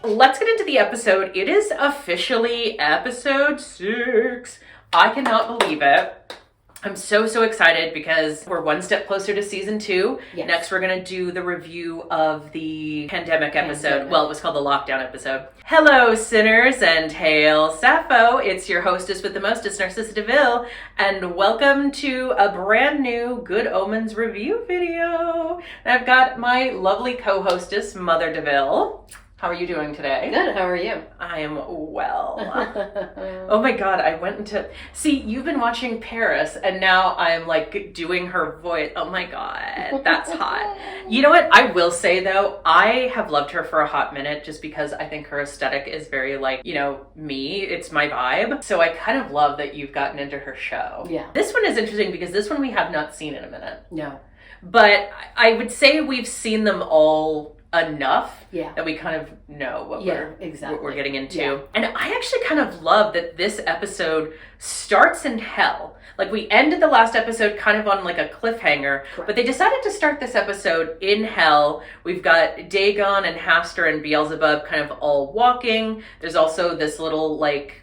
let's get into the episode. It is officially episode 6. I cannot believe it. I'm so excited because we're one step closer to season 2. Yes. Next, we're going to do the review of the pandemic episode. Well, it was called the lockdown episode. Hello, sinners, and hail Sappho. It's your hostess with the mostest, Narcissa DeVille, and welcome to a brand new Good Omens review video. And I've got my lovely co-hostess, Mother DeVille. How are you doing today? Good, how are you? I am well. Oh my God, I went into... See, you've been watching Paris, and now I'm like doing her voice. Oh my God, that's hot. You know what? I will say though, I have loved her for a hot minute just because I think her aesthetic is very like, you know, me. It's my vibe. So I kind of love that you've gotten into her show. Yeah. This one is interesting because this one we have not seen in a minute. No. But I would say we've seen them all enough that we kind of know what we're getting into. Yeah. And I actually kind of love that this episode starts in hell. Like we ended the last episode kind of on like a cliffhanger, but they decided to start this episode in hell. We've got Dagon and Hastur and Beelzebub kind of all walking. There's also this little like,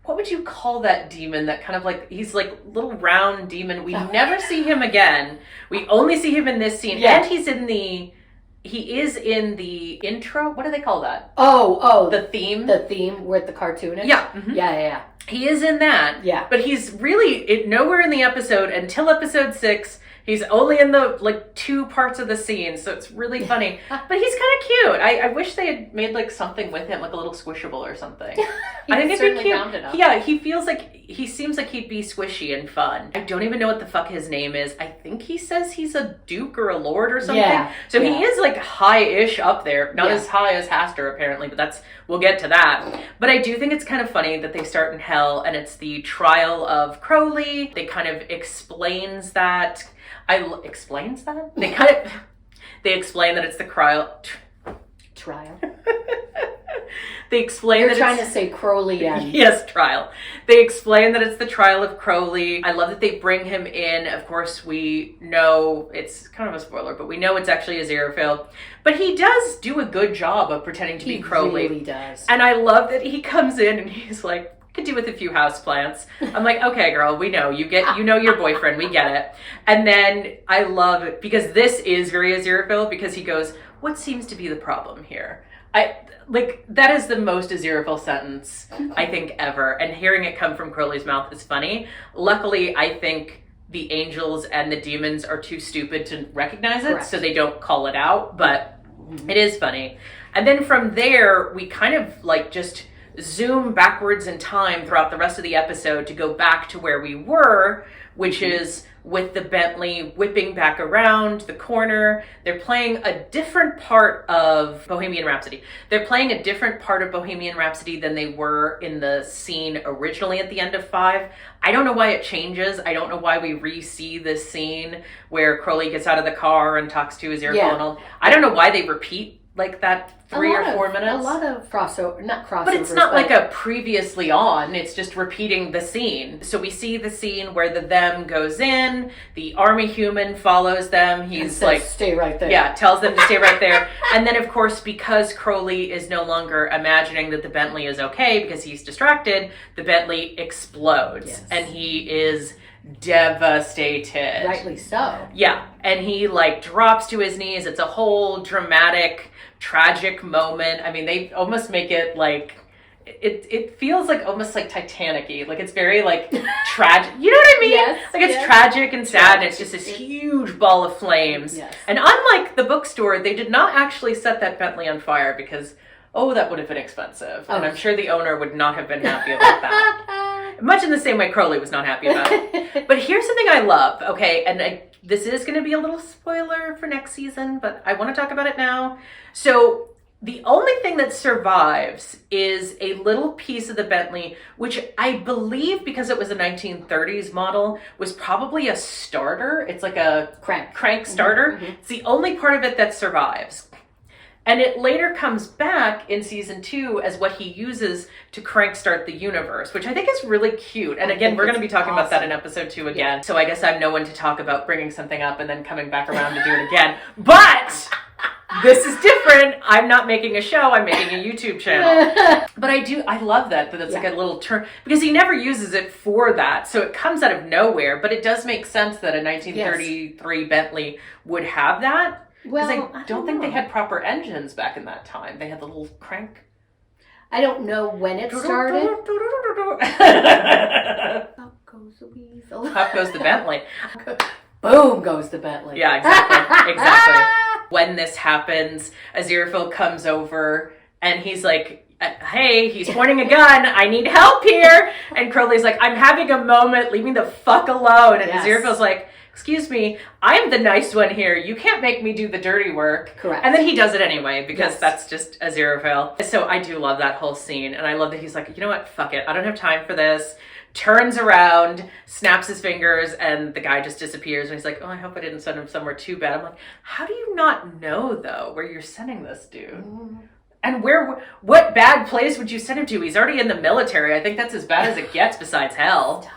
what would you call that demon that kind of like, he's like little round demon. We never see him again. We only see him in this scene. And he is in the intro. What do they call that? Oh, the theme. The theme with the cartoonist. Yeah. Mm-hmm. Yeah. He is in that. Yeah. But he's really nowhere in the episode until episode 6. He's only in the like 2 parts of the scene, so it's really funny. But he's kind of cute. I wish they had made like something with him, like a little squishable or something. I think it'd be cute. Yeah, he seems like he'd be squishy and fun. I don't even know what the fuck his name is. I think he says he's a duke or a lord or something. Yeah. So he is like high-ish up there. Not as high as Hastur apparently, but we'll get to that. But I do think it's kind of funny that they start in hell and it's the trial of Crowley. They kind of explains that. Explains that? They explain that it's the trial. They explain You're trying to say Crowley and... Yes, trial. They explain that it's the trial of Crowley. I love that they bring him in. Of course, we know it's kind of a spoiler, but we know it's actually Aziraphale. But he does do a good job of pretending to be Crowley. He really does. And I love that he comes in and he's like, could do with a few houseplants. I'm like, okay, girl, we know. You know your boyfriend. We get it. And then I love it because this is very Aziraphale because he goes, what seems to be the problem here? That is the most Aziraphale sentence I think ever. And hearing it come from Crowley's mouth is funny. Luckily, I think the angels and the demons are too stupid to recognize it, so they don't call it out, but it is funny. And then from there, we kind of like just zoom backwards in time throughout the rest of the episode to go back to where we were, which is with the Bentley whipping back around the corner. They're playing a different part of Bohemian Rhapsody. They're playing a different part of Bohemian Rhapsody than they were in the scene originally at the end of 5. I don't know why it changes. I don't know why we re-see this scene where Crowley gets out of the car and talks to Aziraphale and all. I don't know why they repeat like that 3 or 4 minutes. A lot of not crossovers. But it's not like a previously on. It's just repeating the scene. So we see the scene where the them goes in. The army human follows them. He's like, stay right there. Yeah, tells them to stay right there. And then, of course, because Crowley is no longer imagining that the Bentley is okay because he's distracted, the Bentley explodes. Yes. And he is devastated. Rightly so. Yeah. And he like drops to his knees. It's a whole dramatic, tragic moment. I mean, they almost make it like it feels like almost like Titanic-y. Like it's very like tragic. You know what I mean? Yes, like it's tragic and sad, and it's just this huge ball of flames. Yes. And unlike the bookstore, they did not actually set that Bentley on fire because that would have been expensive. And I'm sure the owner would not have been happy about that. Much in the same way Crowley was not happy about it. But here's something I love, okay? And this is going to be a little spoiler for next season, but I want to talk about it now. So the only thing that survives is a little piece of the Bentley, which I believe, because it was a 1930s model, was probably a starter. It's like a crank starter. Mm-hmm. It's the only part of it that survives. And it later comes back in season 2 as what he uses to crank start the universe, which I think is really cute. And again, we're going to be talking about that in episode 2 again. Yeah. So I guess I'm no one to talk about bringing something up and then coming back around to do it again. But this is different. I'm not making a show. I'm making a YouTube channel. But I love that it's like a little turn, because he never uses it for that. So it comes out of nowhere, but it does make sense that a 1933 Bentley would have that. Because I don't think they had proper engines back in that time. They had the little crank. I don't know when it started. Up goes the weasel. Up goes the Bentley. Boom goes the Bentley. Yeah, exactly. Exactly. When this happens, Aziraphale comes over and he's like, hey, he's pointing a gun. I need help here. And Crowley's like, I'm having a moment. Leave me the fuck alone. And Aziraphale's like, excuse me, I'm the nice one here. You can't make me do the dirty work. Correct. And then he does it anyway, because that's just Aziraphale. So I do love that whole scene. And I love that he's like, you know what? Fuck it. I don't have time for this. Turns around, snaps his fingers, and the guy just disappears. And he's like, oh, I hope I didn't send him somewhere too bad. I'm like, how do you not know, though, where you're sending this dude? And what bad place would you send him to? He's already in the military. I think that's as bad as it gets besides hell. Stop.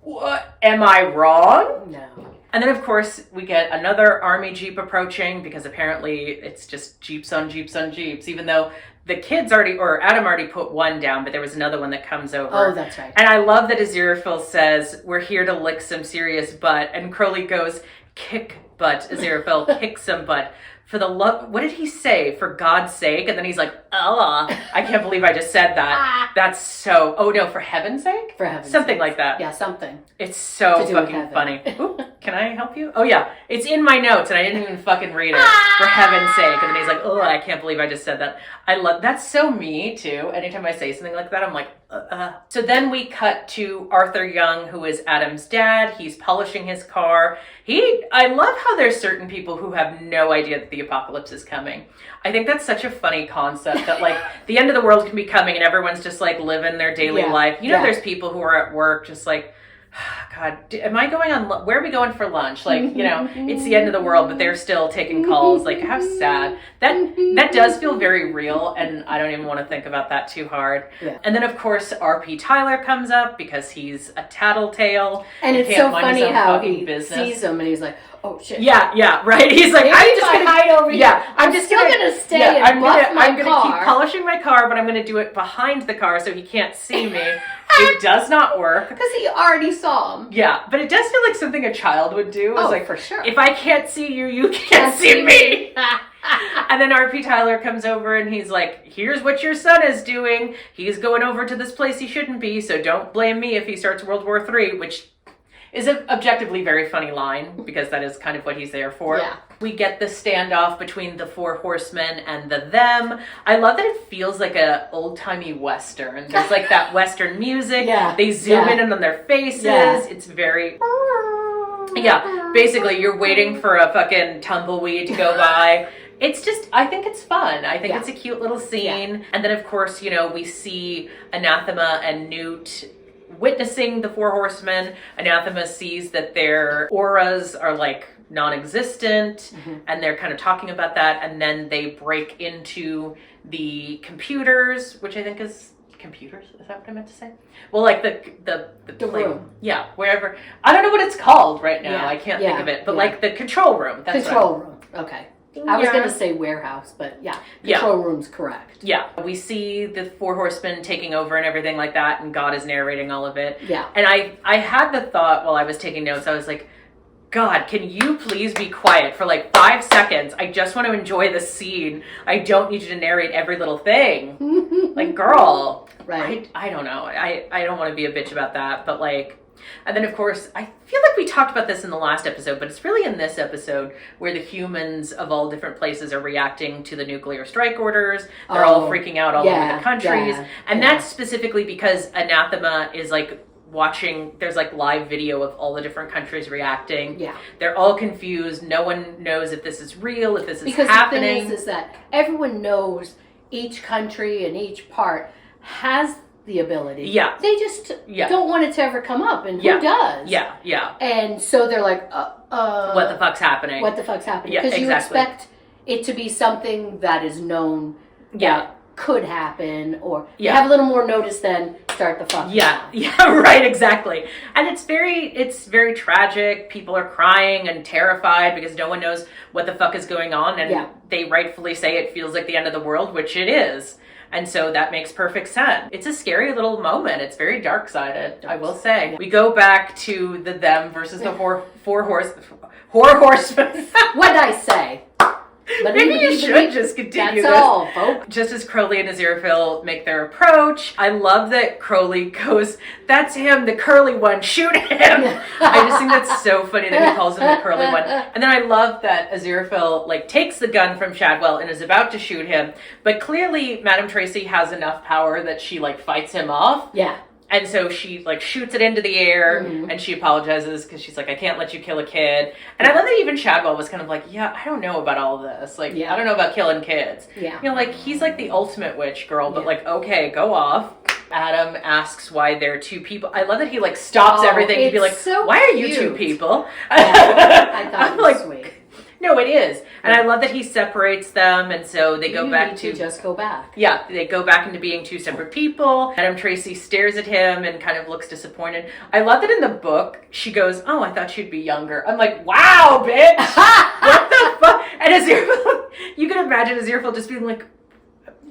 What? Am I wrong? No. And then, of course, we get another army jeep approaching, because apparently it's just jeeps on jeeps on jeeps, even though the kids Adam already put one down, but there was another one that comes over. Oh, that's right. And I love that Aziraphale says, we're here to lick some serious butt. And Crowley goes, kick butt. Aziraphale, kick some butt. For the love, what did he say? For God's sake? And then he's like, I can't believe I just said that. That's so, oh no, for heaven's sake? For heaven's Something sake. like that. Yeah, something. It's so fucking funny. Ooh, can I help you? Oh yeah, it's in my notes and I didn't even fucking read it. For heaven's sake. And then he's like, oh, I can't believe I just said that. That's so me too. Anytime I say something like that, I'm like, So then we cut to Arthur Young, who is Adam's dad. He's polishing his car. I love how there's certain people who have no idea that the apocalypse is coming. I think that's such a funny concept that like the end of the world can be coming and everyone's just like living their daily life. You know, there's people who are at work just like, God, am I going on, where are we going for lunch? Like, you know, it's the end of the world, but they're still taking calls. Like, how sad. That does feel very real, and I don't even want to think about that too hard. Yeah. And then, of course, R.P. Tyler comes up because he's a tattletale. And it's so funny how he sees him and he's like, oh shit. Yeah, right. He's like, I'm just going to hide over here. Yeah, I'm just still going to stay and buff my car. I'm going to keep polishing my car, but I'm going to do it behind the car so he can't see me. It does not work. Because he already saw him. Yeah, but it does feel like something a child would do. It's like, for sure. If I can't see you, you can't see me. And then R.P. Tyler comes over and he's like, here's what your son is doing. He's going over to this place he shouldn't be, so don't blame me if he starts World War III, which is an objectively very funny line, because that is kind of what he's there for. Yeah. We get the standoff between the four horsemen and the them. I love that it feels like a old-timey Western. There's like that Western music. Yeah. They zoom in on their faces. Yeah. It's very... Yeah, basically you're waiting for a fucking tumbleweed to go by. It's just, I think it's fun. I think it's a cute little scene. Yeah. And then, of course, you know, we see Anathema and Newt witnessing the four horsemen. Anathema sees that their auras are like non-existent, and they're kind of talking about that, and then they break into the computers, which I think is computers. Is that what I meant to say? Well, like the room. Yeah, wherever. I don't know what it's called right now. I can't think of it, but like the control room. That's control room. Okay. I was going to say warehouse, but control room's correct. Yeah. We see the four horsemen taking over and everything like that, and God is narrating all of it. Yeah. And I had the thought while I was taking notes, I was like, God, can you please be quiet for like 5 seconds? I just want to enjoy the scene. I don't need you to narrate every little thing. Like, girl. Right. I don't know. I don't want to be a bitch about that, but like... And then, of course, I feel like we talked about this in the last episode, but it's really in this episode where the humans of all different places are reacting to the nuclear strike orders. They're all freaking out all over the countries. And that's specifically because Anathema is like watching, there's like live video of all the different countries reacting. Yeah. They're all confused. No one knows if this is real, if this is happening. Because the thing is that everyone knows each country and each part has the ability. Yeah. They just don't want it to ever come up, and who does? Yeah. And so they're like, what the fuck's happening? What the fuck's happening? Yeah, because you expect it to be something that is known that could happen, or you have a little more notice than start the fucking Yeah, yeah, right, exactly. And it's very tragic. People are crying and terrified because no one knows what the fuck is going on, and they rightfully say it feels like the end of the world, which it is. And so that makes perfect sense. It's a scary little moment. It's very dark-sided, I will say. We go back to the them versus the four horsemen. What'd I say? Maybe you should just continue That's all, folks. Just as Crowley and Aziraphale make their approach, I love that Crowley goes, "That's him, the curly one, shoot him." I just think that's so funny that he calls him the curly one. And then I love that Aziraphale takes the gun from Shadwell and is about to shoot him, but clearly Madame Tracy has enough power that she fights him off. Yeah. And so she shoots it into the air, and she apologizes because she's like, "I can't let you kill a kid." And I love that even Shadwell was kind of like, "Yeah, I don't know about all this. I don't know about killing kids." Yeah. He's the ultimate witch girl, but okay, go off. Adam asks why there are two people. I love that he stops everything to be like, so "Why are you two people?" I thought it was sweet. No, it is. And I love that he separates them, and so they go back to just go back. Yeah, they go back into being two separate people. Madame Tracy stares at him and kind of looks disappointed. I love that in the book, she goes, "Oh, I thought you'd be younger." I'm like, wow, bitch! What the fuck? And Aziraphale, you can imagine Aziraphale just being like,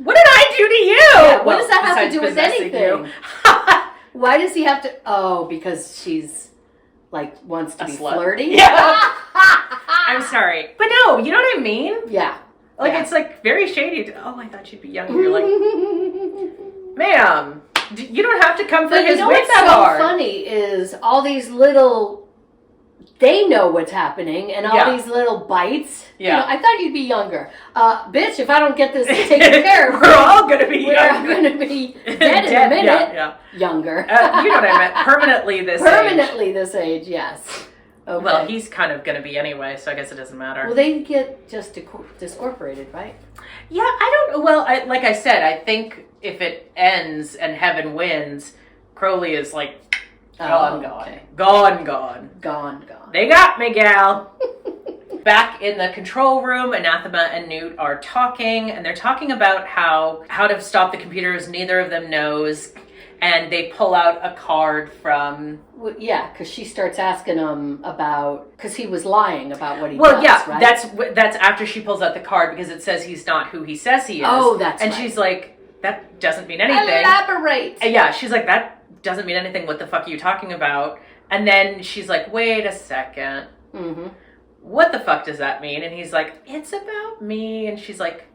"What did I do to you?" Yeah, what does that have to do with anything? Why does he have to? Oh, because she's wants to be flirty? Yeah. I'm sorry. But no, you know what I mean? Yeah. It's very shady. "Oh, I thought you'd be younger." You're like, "Ma'am, you don't have to come for his wit so hard." What's so funny is all these little, they know what's happening, and all these little bites. Yeah. I thought you'd be younger. Bitch, if I don't get this taken care of, we're all going to be younger. We're all going to be dead in a minute. Younger. You know what I meant. Permanently this age. This age, yes. Okay. Well, he's kind of going to be anyway, so I guess it doesn't matter. Well, they get just discorporated, right? Yeah, I don't... Well, like I said, I think if it ends and Heaven wins, Crowley is gone. Okay. Gone. They got me, gal. Back in the control room, Anathema and Newt are talking, and they're talking about how to stop the computers. Neither of them knows. And they pull out a card from... Well, yeah, because she starts asking him about... Because he was lying about what he does, right? That's after she pulls out the card, because it says he's not who he says he is. Oh, that's And right. she's like, "That doesn't mean anything." Elaborate! And yeah, she's like, "That doesn't mean anything. What the fuck are you talking about?" And then she's like, "Wait a second. Mm-hmm. What the fuck does that mean?" And he's like, "It's about me." And she's like,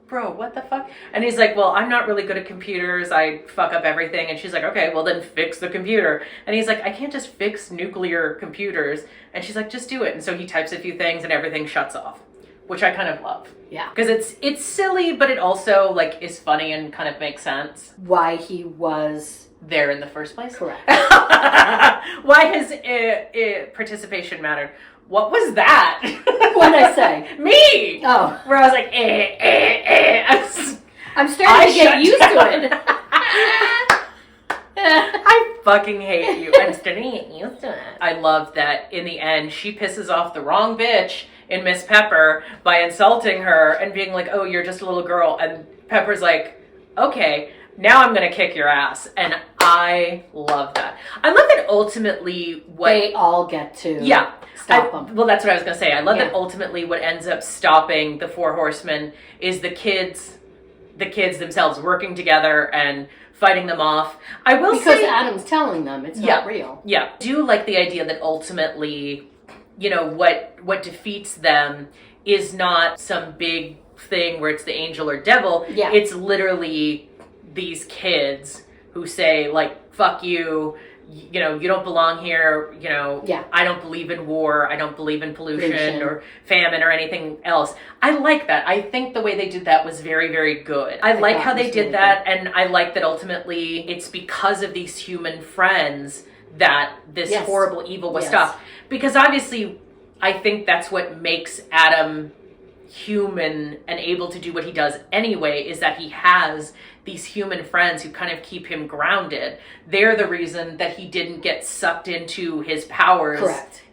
"Bro, what the fuck?" And he's like, "Well, I'm not really good at computers. I fuck up everything." And she's like, "Okay, well then fix the computer." And he's like, "I can't just fix nuclear computers." And she's like, "Just do it." And so he types a few things and everything shuts off, which I kind of love. Yeah. Because it's silly, but it also is funny and kind of makes sense. Why he was there in the first place. Correct. Why his participation mattered. What was that? What'd I say? Me! Oh. Where I was like, I'm starting to get used to it. I fucking hate you. I'm starting to get used to it. I love that in the end, she pisses off the wrong bitch in Miss Pepper by insulting her and being like, "Oh, you're just a little girl." And Pepper's like, "Okay, now I'm going to kick your ass." And I love that. I love that ultimately they all get to stop them. Well, that's what I was going to say. I love that ultimately what ends up stopping the Four Horsemen is the kids themselves working together and fighting them off. I will because say, Adam's telling them it's not real. Yeah. I do like the idea that ultimately, what defeats them is not some big thing where it's the angel or devil. Yeah. It's literally these kids who say, "Fuck you, you don't belong here, I don't believe in war, I don't believe in pollution or famine or anything else." I like that. I think the way they did that was very, very good. I like how they did that, and I like that ultimately it's because of these human friends that this horrible evil was stopped. Because obviously, I think that's what makes Adam human and able to do what he does anyway, is that he has these human friends who kind of keep him grounded. They're the reason that he didn't get sucked into his powers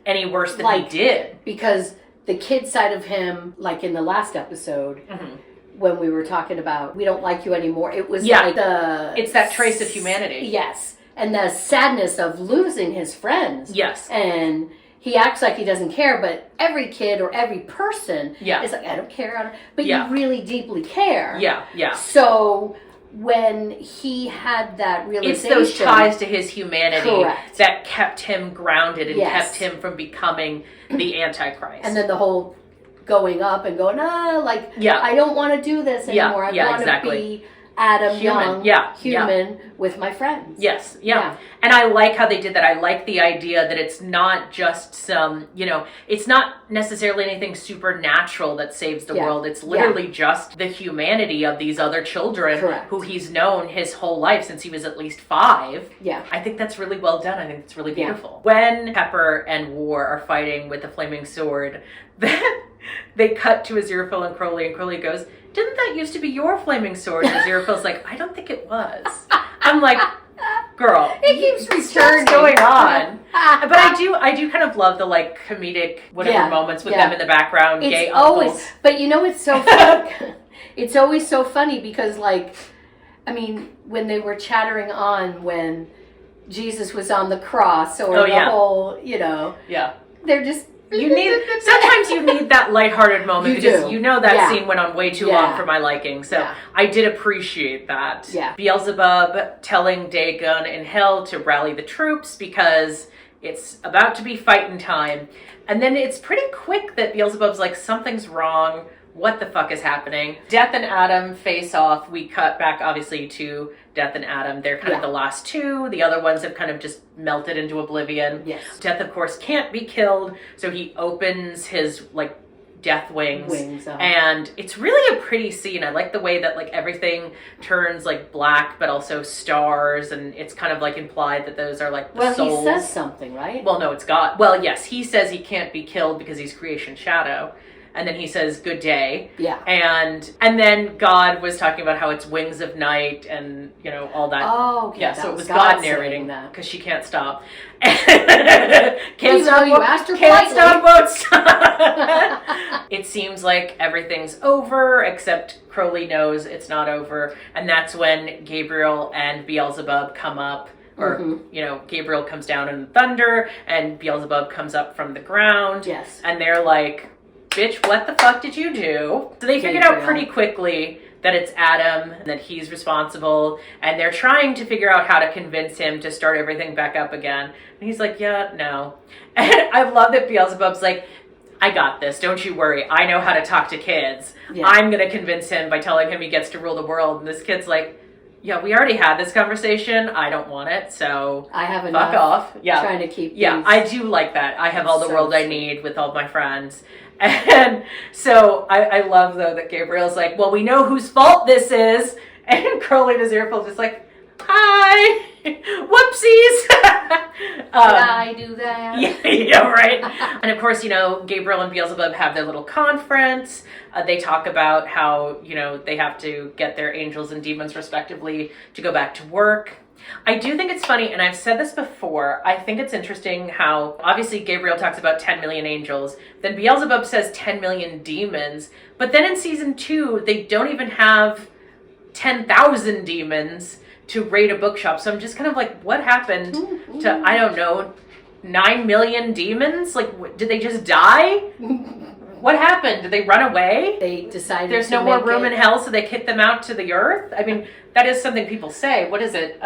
any worse than he did. Because the kid side of him, in the last episode, when we were talking about we don't like you anymore. It was Yeah. like It's that trace of humanity. Yes. And the sadness of losing his friends. Yes. And he acts like he doesn't care, but every kid or every person Yeah. is like, I don't care. But Yeah. you really deeply care. Yeah, yeah. So when he had that It's realization. those ties to his humanity Correct. that kept him grounded and Yes. kept him from becoming the Antichrist. And then the whole going up and going, like, Yeah. I don't want to do this Yeah, anymore. I yeah, want exactly. to be Adam Human. Young, Yeah, human with my friends. Yes, yeah. Yeah. And I like how they did that. I like the idea that it's not just some, it's not necessarily anything supernatural that saves the Yeah. world. It's literally just the humanity of these other children Correct. who he's known his whole life since he was at least 5. Yeah. I think that's really well done. I think it's really Yeah. beautiful. When Pepper and War are fighting with the flaming sword, they cut to Aziraphale and Crowley goes, didn't that used to be your flaming sword? And Aziraphale's like, I don't think it was. I'm like, girl, It keeps returning. what's going on? But I do kind of love the like comedic whatever moments with them in the background. It's gay always, uncles. but it's so funny. It's always so funny because, like, I mean, when they were chattering on when Jesus was on the cross or whole, Yeah. they're just. Sometimes you need that lighthearted moment because that scene went on way too long for my liking. So I did appreciate that. Yeah. Beelzebub telling Dagon in hell to rally the troops because it's about to be fighting time. And then it's pretty quick that Beelzebub's like, something's wrong. What the fuck is happening? Death and Adam face off. We cut back, obviously, to Death and Adam. They're kind of the last two. The other ones have kind of just melted into oblivion. Yes. Death, of course, can't be killed, so he opens his, like, death wings. And it's really a pretty scene. I like the way that, like, everything turns, like, black, but also stars, and it's kind of, like, implied that those are, like, the souls. He says something, right? Well, no, it's God. Well, yes, he says he can't be killed because he's creation shadow. And then he says, good day. Yeah. And then God was talking about how it's wings of night and, all that. Oh, okay. Yeah, so it was God narrating that. because she can't stop. Can't stop, you asked her can't politely. stop, won't stop. It seems like everything's over, except Crowley knows it's not over. And that's when Gabriel and Beelzebub come up. Or, Gabriel comes down in thunder and Beelzebub comes up from the ground. Yes. And they're like, bitch, what the fuck did you do? So they figured out pretty quickly that it's Adam, and that he's responsible, and they're trying to figure out how to convince him to start everything back up again. And he's like, yeah, no. And I love that Beelzebub's like, I got this, don't you worry. I know how to talk to kids. Yeah. I'm going to convince him by telling him he gets to rule the world. And this kid's like, yeah, we already had this conversation. I don't want it, so I have enough. Fuck off. Yeah. Trying to keep I do like that. I have all the world I need with all my friends. And so I love, though, that Gabriel's like, well, we know whose fault this is. And Crowley and Aziraphale just like, hi, whoopsies. Did I do that? Yeah, right. And of course, Gabriel and Beelzebub have their little conference. They talk about how, they have to get their angels and demons respectively to go back to work. I do think it's funny, and I've said this before, I think it's interesting how, obviously, Gabriel talks about 10 million angels, then Beelzebub says 10 million demons, but then in season 2, they don't even have 10,000 demons to raid a bookshop. So I'm just kind of like, what happened to, I don't know, 9 million demons? Like, did they just die? What happened? Did they run away? They decided there's no more room in hell, so they kicked them out to the earth? I mean, that is something people say. What is it?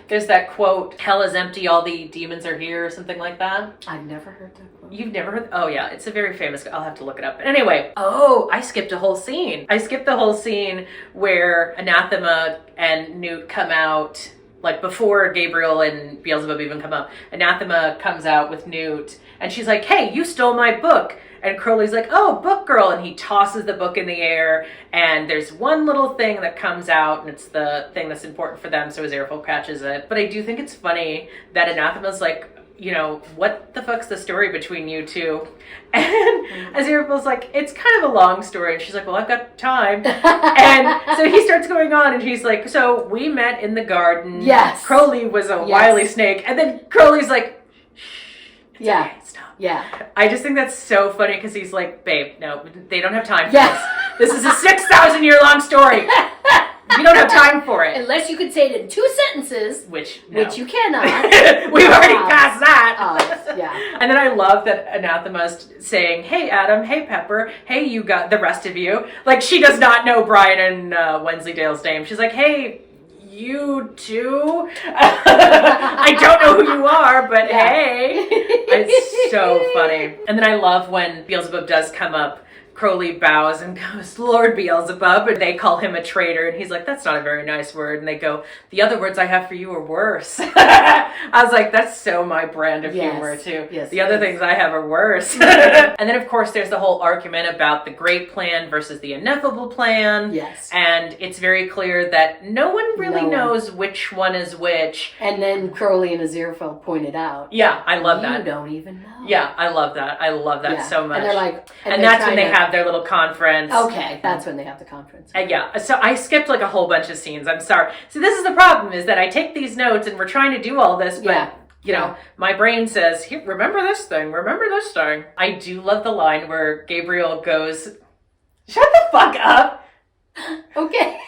There's that quote, hell is empty, all the demons are here, or something like that. I've never heard that quote. You've never heard? Oh, yeah. It's a very famous, I'll have to look it up. But anyway, I skipped a whole scene. I skipped the whole scene where Anathema and Newt come out, like before Gabriel and Beelzebub even come up. Anathema comes out with Newt, and she's like, hey, you stole my book. And Crowley's like, oh, book girl. And he tosses the book in the air. And there's one little thing that comes out. And it's the thing that's important for them. So Aziraphale catches it. But I do think it's funny that Anathema's like, what the fuck's the story between you two? And Aziraphale's like, it's kind of a long story. And she's like, well, I've got time. And so he starts going on. And he's like, so we met in the garden. Yes. Crowley was a wily snake. And then Crowley's like, shh, okay, stop. Yeah. I just think that's so funny because he's like, babe, no, they don't have time for this. This is a 6,000-year-long story. You don't have time for it. Unless you could say it in 2 sentences. Which you cannot. We've already passed that. Yeah. And then I love that Anathema's saying, hey, Adam, hey, Pepper, hey, you got the rest of you. Like, she does not know Brian and Wensleydale's name. She's like, hey, you too? I don't know who you are, but hey. It's so funny. And then I love when Beelzebub does come up. Crowley bows and goes, Lord Beelzebub, and they call him a traitor, and he's like, that's not a very nice word, and they go, the other words I have for you are worse. I was like, that's so my brand of humor too. Yes, the other things I have are worse. And then of course there's the whole argument about the great plan versus the ineffable plan. Yes. And it's very clear that no one really knows which one is which. And then Crowley and Aziraphale pointed out. Yeah, I love that. You don't even know. Yeah, I love that. I love that so much. And they're like, and that's when they have their little conference. Okay, that's when they have the conference. Yeah, so I skipped like a whole bunch of scenes. I'm sorry. So this is the problem, is that I take these notes and we're trying to do all this, but you know, my brain says, here, remember this thing, remember this thing. I do love the line where Gabriel goes, shut the fuck up. Okay.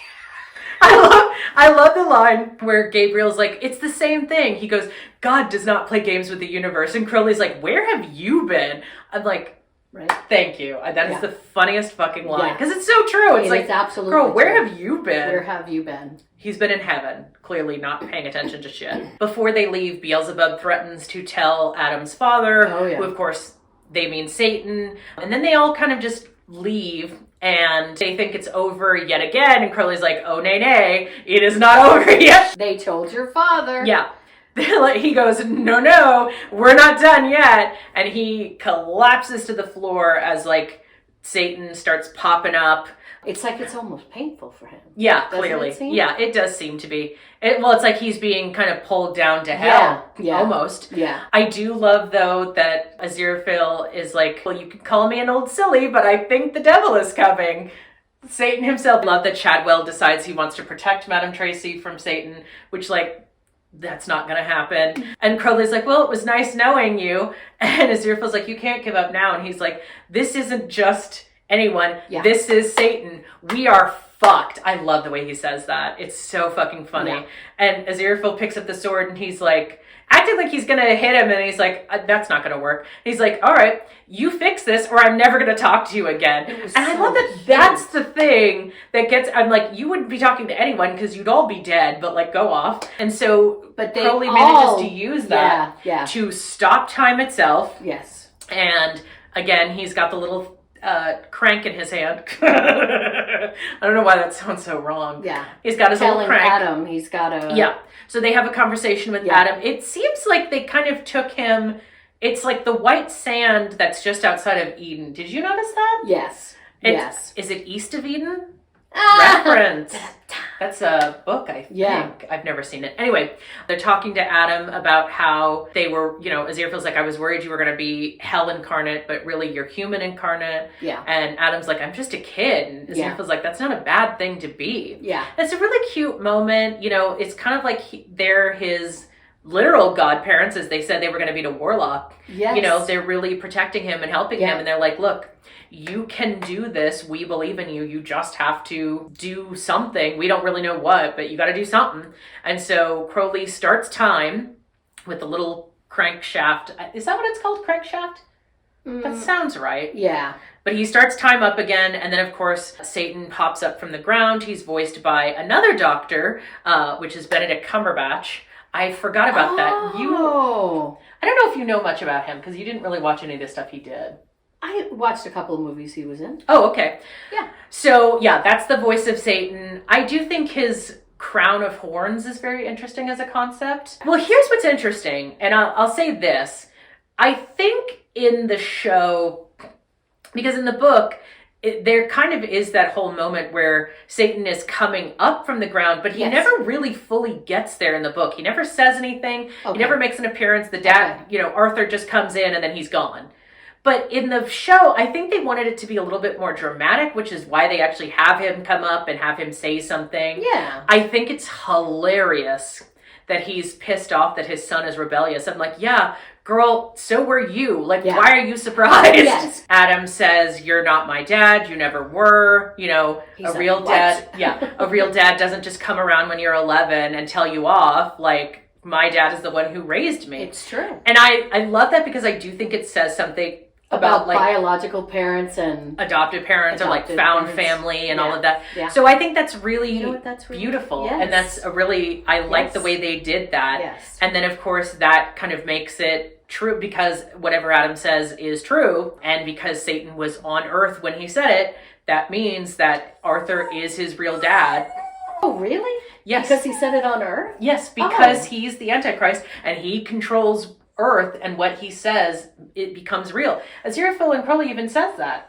I love the line where Gabriel's like, it's the same thing. He goes, God does not play games with the universe. And Crowley's like, where have you been? I'm like, right. Thank you. That is the funniest fucking line. Because it's so true. It's like, it's absolutely girl, where true. have you been? Where have you been? He's been in heaven, clearly not paying attention to shit. Before they leave, Beelzebub threatens to tell Adam's father, who of course they mean Satan. And then they all kind of just leave and they think it's over yet again. And Crowley's like, oh, nay, nay, it is not over yet. They told your father. Yeah. He goes, no, we're not done yet. And he collapses to the floor as like Satan starts popping up. It's like it's almost painful for him. Yeah, clearly. Yeah, it does seem to be. It's like he's being kind of pulled down to hell. Yeah. Almost. Yeah. I do love, though, that Aziraphale is like, well, you can call me an old silly, but I think the devil is coming. Satan himself. Love that Chadwell decides he wants to protect Madame Tracy from Satan, which, like, that's not going to happen. And Crowley's like, well, it was nice knowing you. And Aziraphale's like, you can't give up now. And he's like, this isn't just anyone. Yeah. This is Satan. We are fucked. I love the way he says that. It's so fucking funny. Yeah. And Aziraphale picks up the sword and he's like, acting like he's going to hit him. And he's like, that's not going to work. He's like, all right, you fix this or I'm never going to talk to you again. And so I love that that's the thing that gets, I'm like, you wouldn't be talking to anyone because you'd all be dead, but like go off. And so Crowley manages to use that to stop time itself. Yes. And again, he's got the little crank in his hand. I don't know why that sounds so wrong. Yeah. He's got his little crank. Adam, he's got a... Yeah. So they have a conversation with Adam. It seems like they kind of took him... It's like the white sand that's just outside of Eden. Did you notice that? Yes. Yes. Is it east of Eden? Reference. That's a book, I think. I've never seen it. Anyway, they're talking to Adam about how they were, Aziraphale's like, I was worried you were going to be hell incarnate, but really you're human incarnate. Yeah. And Adam's like, I'm just a kid. And Aziraphale's like, that's not a bad thing to be. Yeah. It's a really cute moment. It's kind of like they're his literal godparents, as they said they were going to be to Warlock. Yes. They're really protecting him and helping him. And they're like, look, you can do this. We believe in you. You just have to do something. We don't really know what, but you got to do something. And so Crowley starts time with the little crankshaft. Is that what it's called? Crankshaft? That sounds right. Yeah. But he starts time up again. And then, of course, Satan pops up from the ground. He's voiced by another doctor, which is Benedict Cumberbatch. I forgot about that. I don't know if you know much about him because you didn't really watch any of the stuff he did. I watched a couple of movies he was in. Oh, okay. Yeah. So, that's the voice of Satan. I do think his crown of horns is very interesting as a concept. Well, here's what's interesting, and I'll say this. I think in the show, because in the book, there kind of is that whole moment where Satan is coming up from the ground, but he never really fully gets there in the book. He never says anything. Okay. He never makes an appearance. The dad, Arthur just comes in and then he's gone. But in the show, I think they wanted it to be a little bit more dramatic, which is why they actually have him come up and have him say something. Yeah. I think it's hilarious that he's pissed off that his son is rebellious. I'm like, yeah, girl, so were you. Like, why are you surprised? Yes. Adam says, you're not my dad. You never were. You know, He's a real dad. Yeah. A real dad doesn't just come around when you're 11 and tell you off. Like, my dad is the one who raised me. It's true. And I love that because I do think it says something about like biological parents and adoptive parents or like found family and all of that. Yeah. So I think that's really that's really beautiful. Yes. And that's a really, I like the way they did that. Yes. And then of course that kind of makes it true because whatever Adam says is true. And because Satan was on earth when he said it, that means that Arthur is his real dad. Oh, really? Yes. Because he said it on earth? Yes, because he's the Antichrist and he controls earth, and what he says, it becomes real. Aziraphale and Crowley even says that.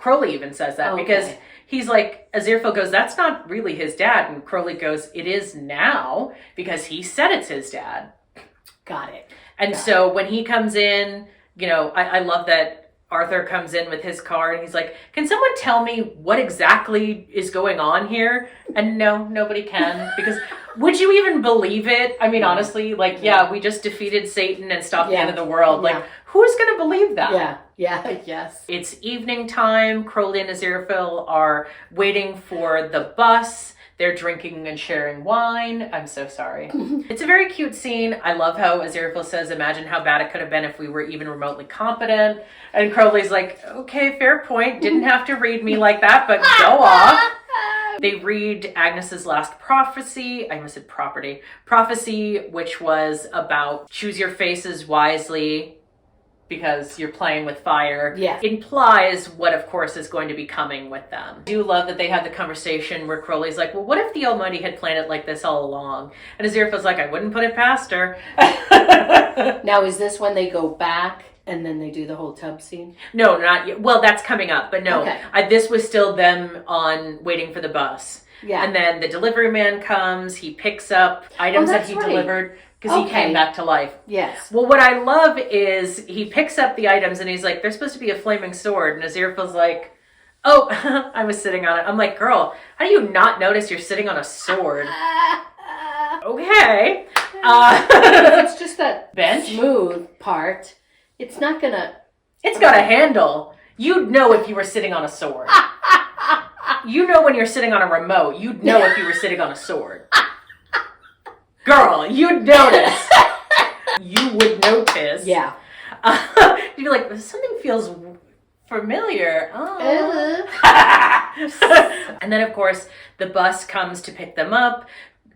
Because he's like, Aziraphale goes, that's not really his dad. And Crowley goes, it is now because he said it's his dad. Got it. And so when he comes in, you know, I love that Arthur comes in with his car and he's like, can someone tell me what exactly is going on here? And no, nobody can because would you even believe it? I mean, honestly, like, we just defeated Satan and stopped the end of the world. Like, who's going to believe that? Yes. It's evening time. Crowley and Aziraphale are waiting for the bus. They're drinking and sharing wine. I'm so sorry. It's a very cute scene. I love how Aziraphale says, imagine how bad it could have been if we were even remotely competent. And Crowley's like, okay, fair point. Didn't have to read me like that, but go off. They read Agnes's last prophecy. I almost said property. Prophecy, which was about choose your faces wisely because you're playing with fire. Yes. Implies what, of course, is going to be coming with them. I do love that they have the conversation where Crowley's like, well, what if the Almighty had planned it like this all along? And Aziraphale's like, I wouldn't put it past her. Now, is this when they go back and then they do the whole tub scene? No, not yet. Well, that's coming up, but no. Okay. This was still them on waiting for the bus. Yeah. And then the delivery man comes. He picks up items that he delivered because he came back to life. Yes. Well, what I love is he picks up the items and he's like, they're supposed to be a flaming sword. And Aziraphale's like, oh, I was sitting on it. I'm like, girl, how do you not notice you're sitting on a sword? Okay. It's just that bench smooth part. It's not gonna... It's got a handle. You'd know if you were sitting on a sword. You know when you're sitting on a remote. You'd know if you were sitting on a sword. Girl, you'd notice. You would notice. Yeah. You'd be like, something feels familiar. Oh. And then, of course, the bus comes to pick them up.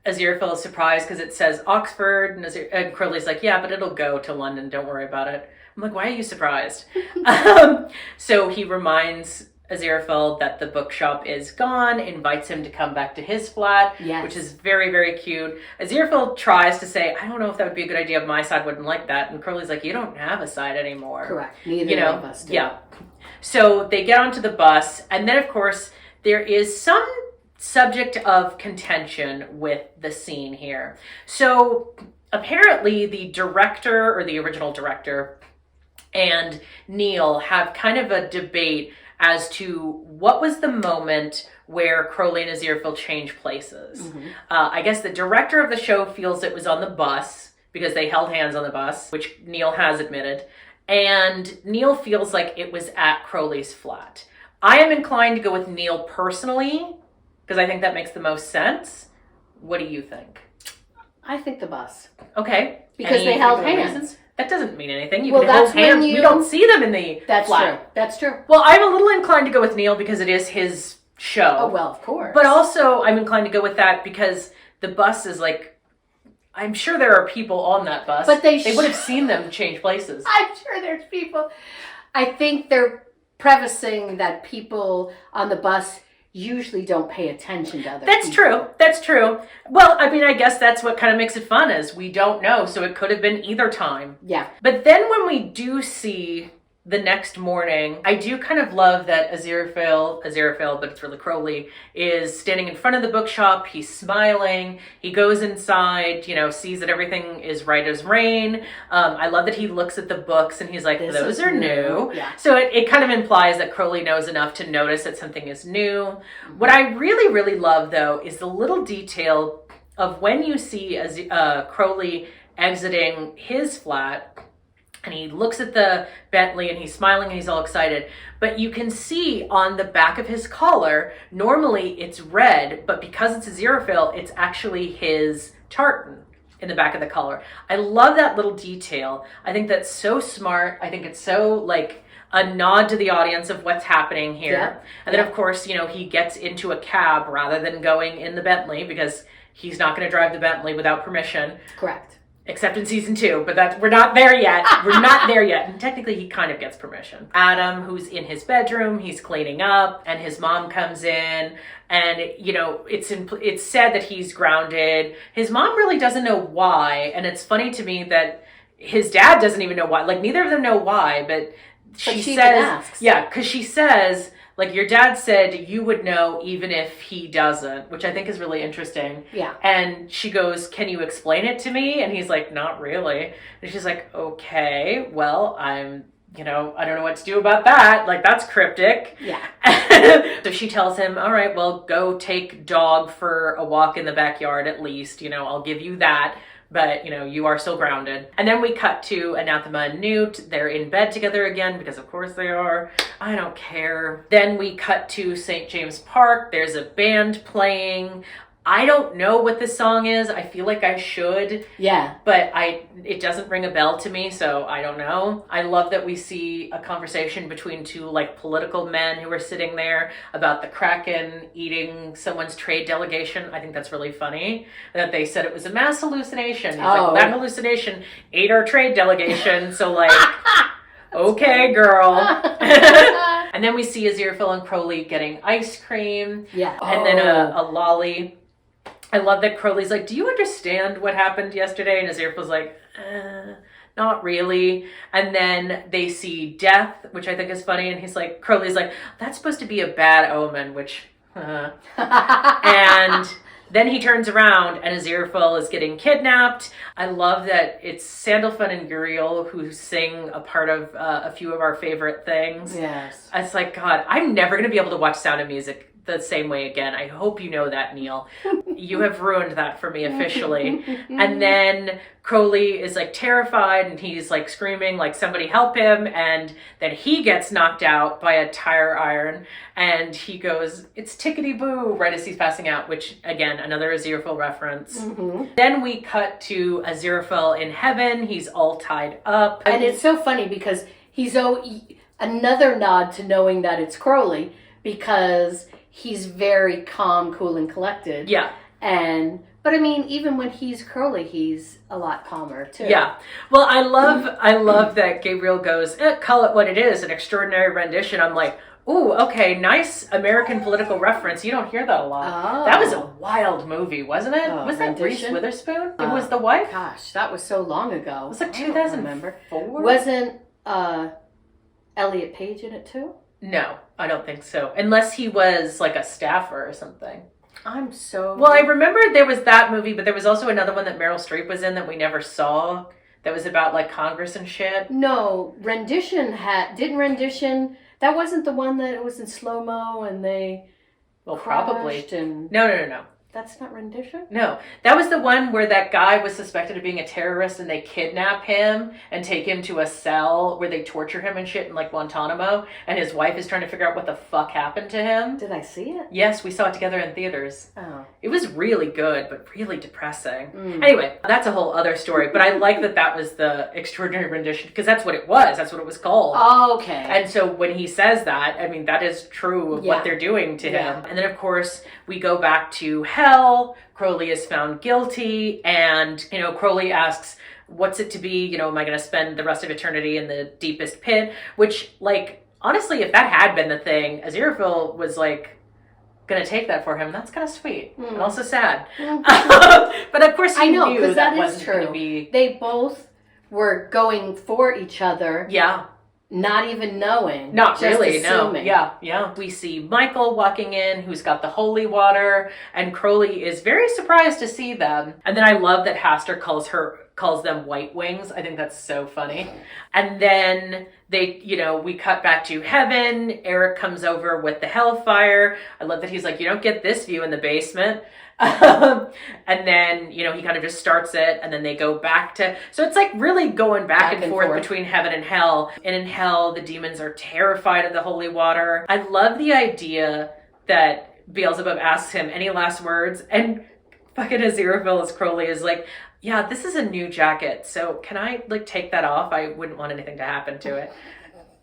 Aziraphale is surprised because it says Oxford. And Crowley's like, yeah, but it'll go to London. Don't worry about it. I'm like, why are you surprised? So he reminds Aziraphale that the bookshop is gone, invites him to come back to his flat, which is very, very cute. Aziraphale tries to say, I don't know if that would be a good idea. My side wouldn't like that. And Crowley's like, you don't have a side anymore. Correct. Neither of us do. Yeah. So they get onto the bus. And then, of course, there is some subject of contention with the scene here. So apparently the director or the original director and Neil have kind of a debate as to what was the moment where Crowley and Aziraphale changed places. Mm-hmm. I guess the director of the show feels it was on the bus because they held hands on the bus, which Neil has admitted. And Neil feels like it was at Crowley's flat. I am inclined to go with Neil personally because I think that makes the most sense. What do you think? I think the bus. Okay. Because they held hands. Reasons? That doesn't mean anything. You can hold hands. We don't see them in the That's flat. True. That's true. Well, I'm a little inclined to go with Neil because it is his show. Oh, well, of course. But also, I'm inclined to go with that because the bus is like, I'm sure there are people on that bus. But they would have seen them change places. I'm sure there's people. I think they're prefacing that people on the bus usually don't pay attention to other people. That's true. Well, I mean, I guess that's what kind of makes it fun is we don't know. So it could have been either time. Yeah. But then when we do see the next morning, I do kind of love that Aziraphale, but it's really Crowley, is standing in front of the bookshop. He's smiling. He goes inside, sees that everything is right as rain. I love that he looks at the books and he's like, those are new. Yeah. So it kind of implies that Crowley knows enough to notice that something is new. Mm-hmm. What I really, really love, though, is the little detail of when you see Crowley exiting his flat, and he looks at the Bentley and he's smiling and he's all excited. But you can see on the back of his collar, normally it's red, but because it's Aziraphale, it's actually his tartan in the back of the collar. I love that little detail. I think that's so smart. I think it's so like a nod to the audience of what's happening here. Yeah. And then of course, you know, he gets into a cab rather than going in the Bentley because he's not going to drive the Bentley without permission. Correct. Except in season 2, but we're not there yet. We're not there yet. And technically he kind of gets permission. Adam, who's in his bedroom, he's cleaning up, and his mom comes in, and you know, it's said that he's grounded. His mom really doesn't know why, and it's funny to me that his dad doesn't even know why. Like, neither of them know why, but she says, asks. Yeah, because she says, like, your dad said you would know even if he doesn't, which I think is really interesting. Yeah. And she goes, can you explain it to me? And he's like, not really. And she's like, okay, well, I don't know what to do about that. Like, that's cryptic. Yeah. So she tells him, all right, well, go take dog for a walk in the backyard at least. You know, I'll give you that. But, you know, you are still grounded. And then we cut to Anathema and Newt. They're in bed together again, because of course they are. I don't care. Then we cut to St. James Park. There's a band playing. I don't know what this song is. I feel like I should. Yeah. But it doesn't ring a bell to me, so I don't know. I love that we see a conversation between two like political men who are sitting there about the Kraken eating someone's trade delegation. I think that's really funny. That they said it was a mass hallucination. He's like, well, that hallucination ate our trade delegation, so like, okay, girl. And then we see Aziraphale and Crowley getting ice cream. Yeah. And then a lolly. I love that Crowley's like, do you understand what happened yesterday? And Aziraphale's like, not really. And then they see death, which I think is funny. And he's like, Crowley's like, that's supposed to be a bad omen, which, and then he turns around and Aziraphale is getting kidnapped. I love that it's Sandalphon and Uriel who sing a part of a few of our favorite things. Yes. It's like, God, I'm never going to be able to watch Sound of Music the same way again. I hope you know that, Neil. You have ruined that for me officially. And then Crowley is like terrified and he's like screaming like somebody help him, and then he gets knocked out by a tire iron and he goes, it's tickety boo, right as he's passing out, which again, another Aziraphale reference. Mm-hmm. Then we cut to Aziraphale in heaven. He's all tied up. And it's so funny because he's another nod to knowing that it's Crowley, because he's very calm, cool, and collected. Yeah. But I mean, even when he's Crowley, he's a lot calmer too. Yeah. Well, I love that Gabriel goes, call it what it is, an extraordinary rendition. I'm like, ooh, okay, nice American political reference. You don't hear that a lot. Oh. That was a wild movie, wasn't it? Was that Reese Witherspoon? It was the wife? Gosh, that was so long ago. Was it 2004? Wasn't Elliot Page in it too? No, I don't think so. Unless he was like a staffer or something. Well, I remember there was that movie, but there was also another one that Meryl Streep was in that we never saw. That was about like Congress and shit. No, Rendition that wasn't the one that it was in slow-mo and they probably. And... No. That's not Rendition? No. That was the one where that guy was suspected of being a terrorist and they kidnap him and take him to a cell where they torture him and shit in like Guantanamo, and his wife is trying to figure out what the fuck happened to him. Did I see it? Yes, we saw it together in theaters. Oh. It was really good, but really depressing. Anyway, that's a whole other story, but I like that was the extraordinary rendition, because that's what it was. That's what it was called. Oh, okay. And so when he says that, I mean, that is true of what they're doing to him. And then, of course, we go back to hell. Crowley is found guilty, and Crowley asks, what's it to be, am I going to spend the rest of eternity in the deepest pit? Which, like, honestly, if that had been the thing, Aziraphale was like gonna take that for him. That's kind of sweet and also sad. But of course, I know, knew because that wasn't is true. Gonna be... They both were going for each other. Yeah. Not even knowing. Not just really, assuming. no. Yeah. We see Michael walking in, who's got the holy water, and Crowley is very surprised to see them. And then I love that Hastur calls her calls them white wings. I think that's so funny. And then we cut back to heaven. Eric comes over with the hellfire. I love that he's like, you don't get this view in the basement. And then, he kind of just starts it, and then they go back to, so it's like really going back and forth between heaven and hell. And in hell, the demons are terrified of the holy water. I love the idea that Beelzebub asks him any last words, and fucking Aziraphale as Crowley is like, yeah, this is a new jacket, so can I like take that off? I wouldn't want anything to happen to it.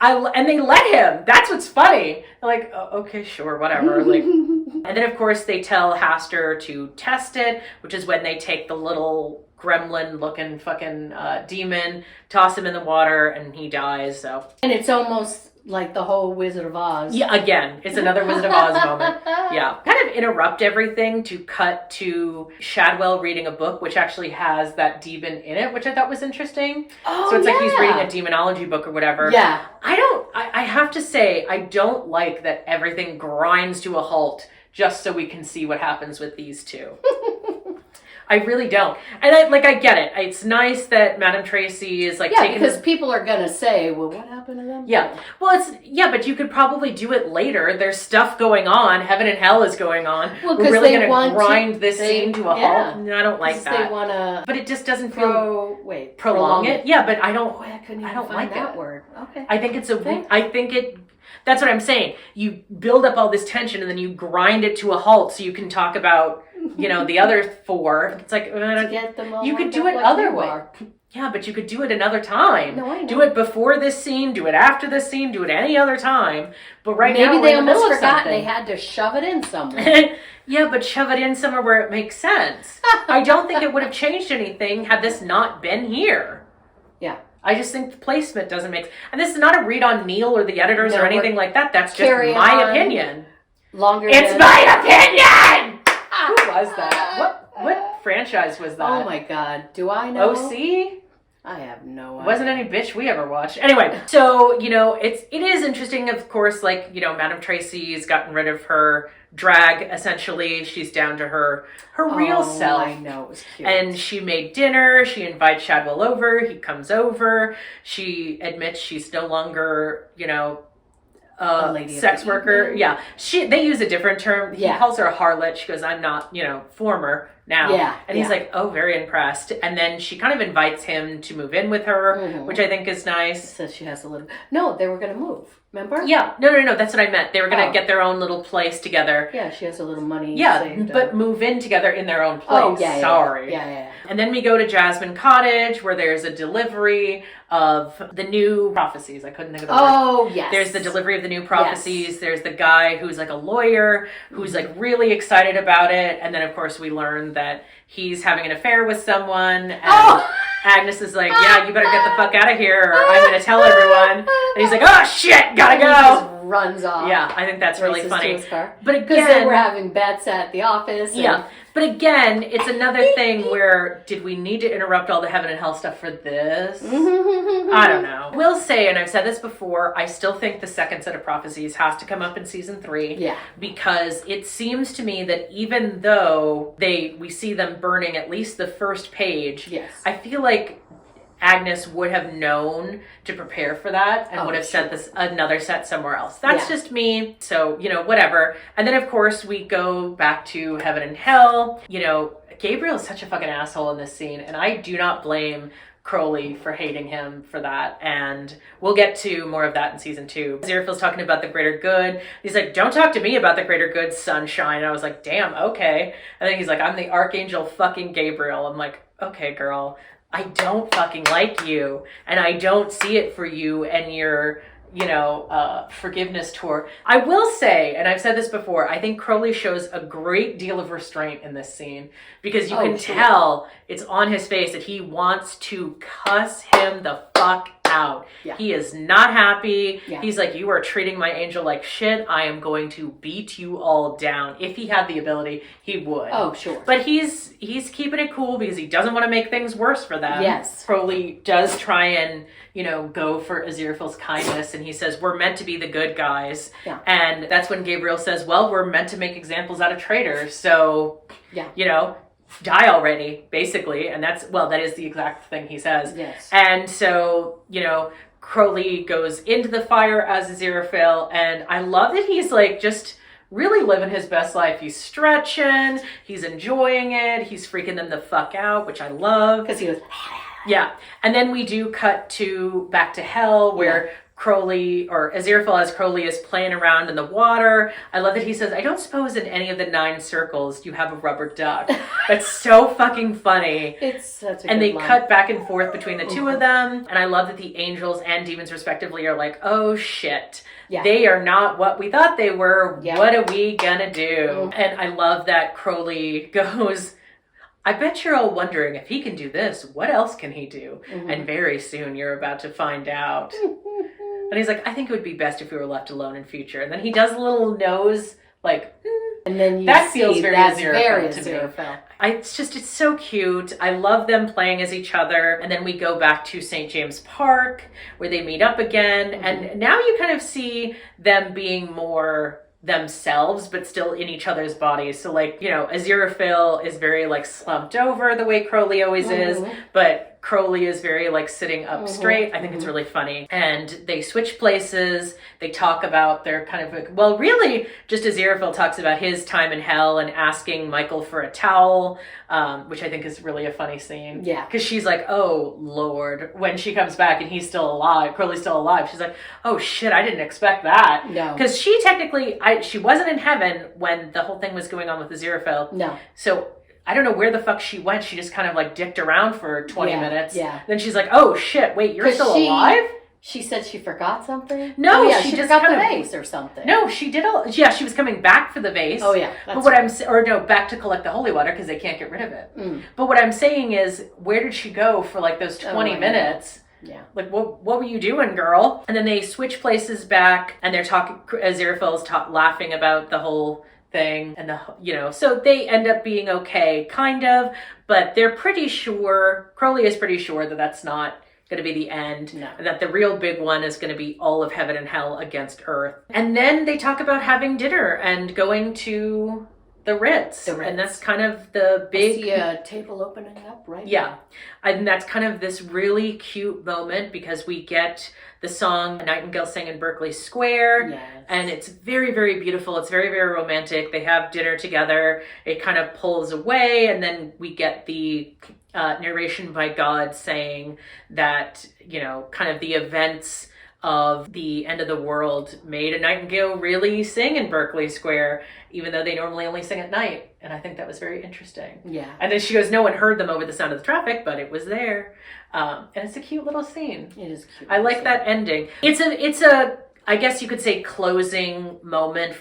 And they let him. That's what's funny. They're like, oh, okay, sure, whatever. Like, and then of course they tell Hastur to test it, which is when they take the little gremlin-looking fucking demon, toss him in the water, and he dies. So, and it's almost like the whole Wizard of Oz. Yeah, again, it's another Wizard of Oz moment. Yeah. Kind of interrupt everything to cut to Shadwell reading a book, which actually has that demon in it, which I thought was interesting. Oh, so it's like he's reading a demonology book or whatever. Yeah. I have to say, I don't like that everything grinds to a halt just so we can see what happens with these two. I really don't. And I get it. It's nice that Madame Tracy is like taking because people are going to say, well, what happened to them? Yeah. Well, but you could probably do it later. There's stuff going on. Heaven and hell is going on. Well, we're really going to grind this scene to a halt. No, I don't like that. They want to. But it just doesn't feel prolong it. Yeah, but I don't. Boy, I couldn't even I don't find like that it. word. Okay. I think it's that's what I'm saying. You build up all this tension and then you grind it to a halt so you can talk about, the other four. It's like, to get them all you could do it other way. Yeah, but you could do it another time. No, I know. Do it before this scene, do it after this scene, do it any other time. But now maybe they almost forgot something. They had to shove it in somewhere. Yeah, but shove it in somewhere where it makes sense. I don't think it would have changed anything had this not been here. Yeah. I just think the placement doesn't make sense. And this is not a read on Neil or the editors or anything like that. That's just my opinion. It's my opinion! Who was that? What franchise was that? Oh my God. Do I know? OC? I have no idea. Wasn't any bitch we ever watched. Anyway, so, it is interesting, of course, like, Madame Tracy's gotten rid of her drag, essentially. She's down to her real self. I know, it was cute. And she made dinner. She invites Shadwell over. He comes over. She admits she's no longer, a sex worker. Yeah. They use a different term. He calls her a harlot. She goes, I'm not, former now. Yeah. And he's like, oh, very impressed. And then she kind of invites him to move in with her, which I think is nice. Says she has a little. No, they were going to move. Remember? Yeah. No. That's what I meant. They were going to get their own little place together. Yeah, she has a little money. Yeah, but move in together in their own place. Oh, yeah. Sorry. Yeah. And then we go to Jasmine Cottage, where there's a delivery of the new prophecies. I couldn't think of the word. Oh, yes. There's the delivery of the new prophecies. Yes. There's the guy who's like a lawyer, who's like really excited about it. And then, of course, we learn that he's having an affair with someone. And Agnes is like, yeah, you better get the fuck out of here, or I'm going to tell everyone. And he's like, oh, shit, gotta go. He just runs off. Yeah, I think that's really funny. But again, because they were having bets at the office. Yeah. But again, it's another thing where, did we need to interrupt all the heaven and hell stuff for this? I don't know. Will say, and I've said this before, I still think the second set of prophecies has to come up in season 3. Yeah. Because it seems to me that even though we see them burning at least the first page, yes. I feel like Agnes would have known to prepare for that and would have sent this another set somewhere else. That's just me. So, whatever. And then, of course, we go back to heaven and hell. Gabriel is such a fucking asshole in this scene, and I do not blame Crowley for hating him for that. And we'll get to more of that in season 2. Aziraphale's talking about the greater good. He's like, don't talk to me about the greater good, sunshine. And I was like, damn, okay. And then he's like, I'm the Archangel fucking Gabriel. I'm like, okay, girl. I don't fucking like you, and I don't see it for you and your, forgiveness tour. I will say, and I've said this before, I think Crowley shows a great deal of restraint in this scene, because you can tell it's on his face that he wants to cuss him the fuck out. Yeah. He is not happy. Yeah. He's like, you are treating my angel like shit. I am going to beat you all down. If he had the ability, he would. Oh, sure. But he's keeping it cool because he doesn't want to make things worse for them. Yes. Crowley does try and, go for Aziraphale's kindness, and he says, we're meant to be the good guys. Yeah. And that's when Gabriel says, well, we're meant to make examples out of traitors. So, die already, basically. And that is the exact thing he says. Yes. And so, Crowley goes into the fire as Aziraphale, and I love that he's like just really living his best life. He's stretching, he's enjoying it, he's freaking them the fuck out, which I love. Because he was... Yeah. And then we do cut back to hell where Crowley, or Aziraphale as Crowley, is playing around in the water. I love that he says, I don't suppose in any of the 9 circles you have a rubber duck. That's so fucking funny. It's such a And good they line. cut back and forth between the two of them. And I love that the angels and demons respectively are like, oh shit. Yeah. They are not what we thought they were. Yeah. What are we gonna do? And I love that Crowley goes, I bet you're all wondering, if he can do this, what else can he do? And very soon you're about to find out. And he's like, I think it would be best if we were left alone in future. And then he does a little nose, like, and then that feels very that's Aziraphale to Aziraphale. me. It's so cute. I love them playing as each other. And then we go back to St. James Park where they meet up again. And now you kind of see them being more themselves, but still in each other's bodies. So like, Aziraphale is very like slumped over the way Crowley always is, but Crowley is very like sitting up straight. I think it's really funny. And they switch places. They talk about their kind of like, well, really just Aziraphale talks about his time in hell and asking Michael for a towel, which I think is really a funny scene. Yeah. Because she's like, oh, Lord, when she comes back and he's still alive, Crowley's still alive. She's like, oh shit, I didn't expect that. No. Because she technically, she wasn't in heaven when the whole thing was going on with Aziraphale. No. So I don't know where the fuck she went. She just kind of like dicked around for 20 minutes. Yeah. Then she's like, oh shit, wait, you're still alive? She said she forgot something? No, she just forgot kind the of- vase or something. No, she did she was coming back for the vase. Oh yeah. But what back to collect the holy water because they can't get rid of it. But what I'm saying is, where did she go for like those 20 minutes? Yeah. Like, what were you doing, girl? And then they switch places back and they're talking, Aziraphale's laughing about the whole thing and so they end up being okay, kind of, but they're pretty sure, Crowley is pretty sure that that's not going to be the end, and that the real big one is going to be all of heaven and hell against earth. And then they talk about having dinner and going to the Ritz. And that's kind of the big... I see a table opening up right now. And that's kind of this really cute moment because we get the song Nightingale Sang in Berkeley Square. Yes. And it's very, very beautiful. It's very, very romantic. They have dinner together. It kind of pulls away, and then we get the narration by God saying that, kind of the events of the end of the world made a nightingale really sing in Berkeley Square, even though they normally only sing at night. And I think that was very interesting. Yeah. And then she goes, no one heard them over the sound of the traffic, but it was there. And it's a cute little scene. It is cute. I like that ending. It's a I guess you could say closing moment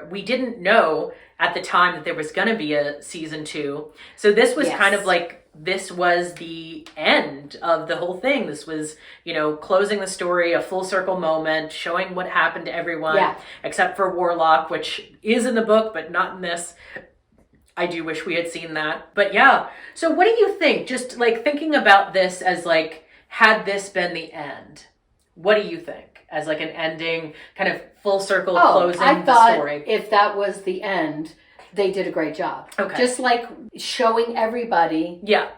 we didn't know at the time that there was going to be a season 2. So this was kind of like, this was the end of the whole thing. This was, closing the story, a full circle moment, showing what happened to everyone, except for Warlock, which is in the book, but not in this. I do wish we had seen that. But yeah. So what do you think? Just like thinking about this as like, had this been the end, what do you think? As like an ending, kind of full circle closing the story. If that was the end, they did a great job. Okay. Just like showing everybody. Yeah.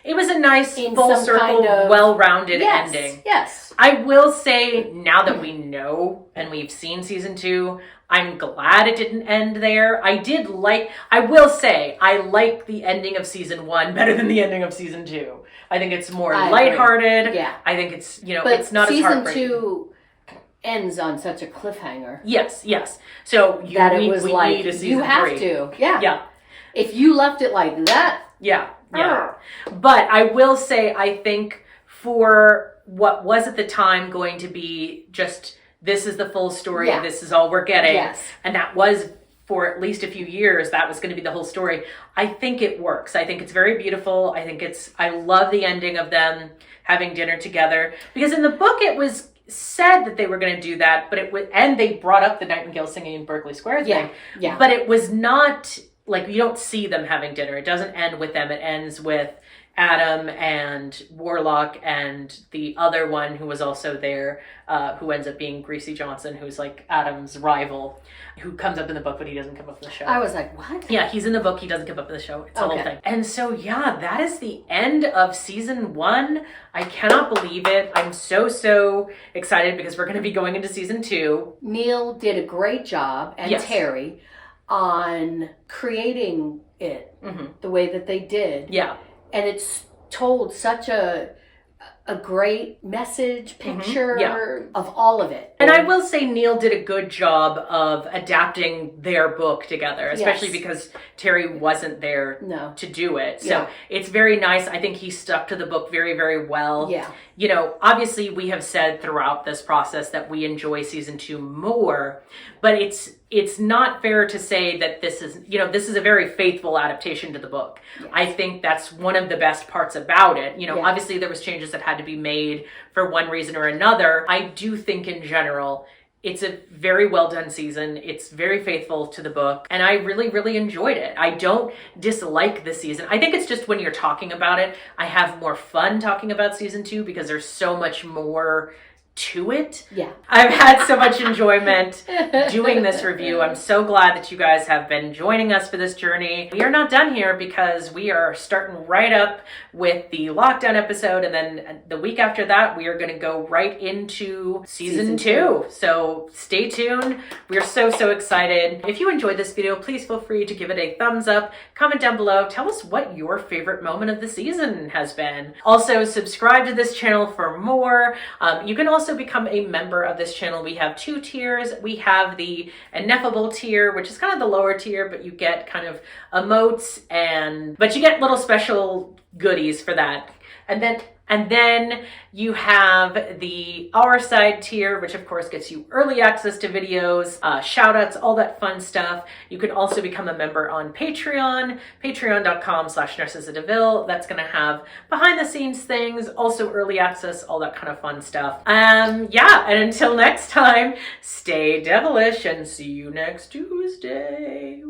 It was a nice full circle, well-rounded ending. Yes. I will say, now that we know and we've seen season 2, I'm glad it didn't end there. I will say, I like the ending of season 1 better than the ending of season 2. I think it's more lighthearted. Yeah. I think it's, but it's not as heartbreaking. Season 2 ends on such a cliffhanger. Yes. So we need a season 3. You have to. Yeah. Yeah. If you left it like that. Yeah. But I will say, I think for what was at the time going to be just, this is the full story, this is all we're getting. Yes. And that was for at least a few years, that was going to be the whole story. I think it works. I think it's very beautiful. I love the ending of them having dinner together, because in the book it was said that they were going to do that, but and they brought up the Nightingale Singing in Berkeley Square thing. But it was not like, you don't see them having dinner. It doesn't end with them. It ends with Adam and Warlock and the other one who was also there, who ends up being Greasy Johnson, who's like Adam's rival, who comes up in the book, but he doesn't come up in the show. I was like, what? Yeah, he's in the book. He doesn't come up in the show. It's the whole thing. And so, yeah, that is the end of season 1. I cannot believe it. I'm so excited because we're going to be going into season 2. Neil did a great job, and Yes. Terry, on creating it the way that they did. Yeah. And it's told such a great message, picture of all of it. And I will say Neil did a good job of adapting their book together, especially because Terry wasn't there to do it. So it's very nice. I think he stuck to the book very, very well. Yeah. You know, obviously we have said throughout this process that we enjoy season 2 more, but it's not fair to say that this is a very faithful adaptation to the book. Yes. I think that's one of the best parts about it. You know, obviously there was changes that had to be made for one reason or another. I do think in general, it's a very well done season. It's very faithful to the book, and I really, really enjoyed it. I don't dislike the season. I think it's just when you're talking about it, I have more fun talking about season 2 because there's so much more to it. Yeah. I've had so much enjoyment doing this review. I'm so glad that you guys have been joining us for this journey. We are not done here because we are starting right up with the lockdown episode, and then the week after that we are going to go right into season 2. So stay tuned. We're so excited. If you enjoyed this video, please feel free to give it a thumbs up, comment down below, tell us what your favorite moment of the season has been. Also, subscribe to this channel for more. You can also become a member of this channel. We have 2 tiers. We have the ineffable tier, which is kind of the lower tier, but you get kind of emotes but you get little special goodies for that. And then you have the Our Side tier, which of course gets you early access to videos, shout outs, all that fun stuff. You can also become a member on Patreon, patreon.com/NarcissaDeVille. That's going to have behind the scenes things, also early access, all that kind of fun stuff. Yeah, and until next time, stay devilish and see you next Tuesday.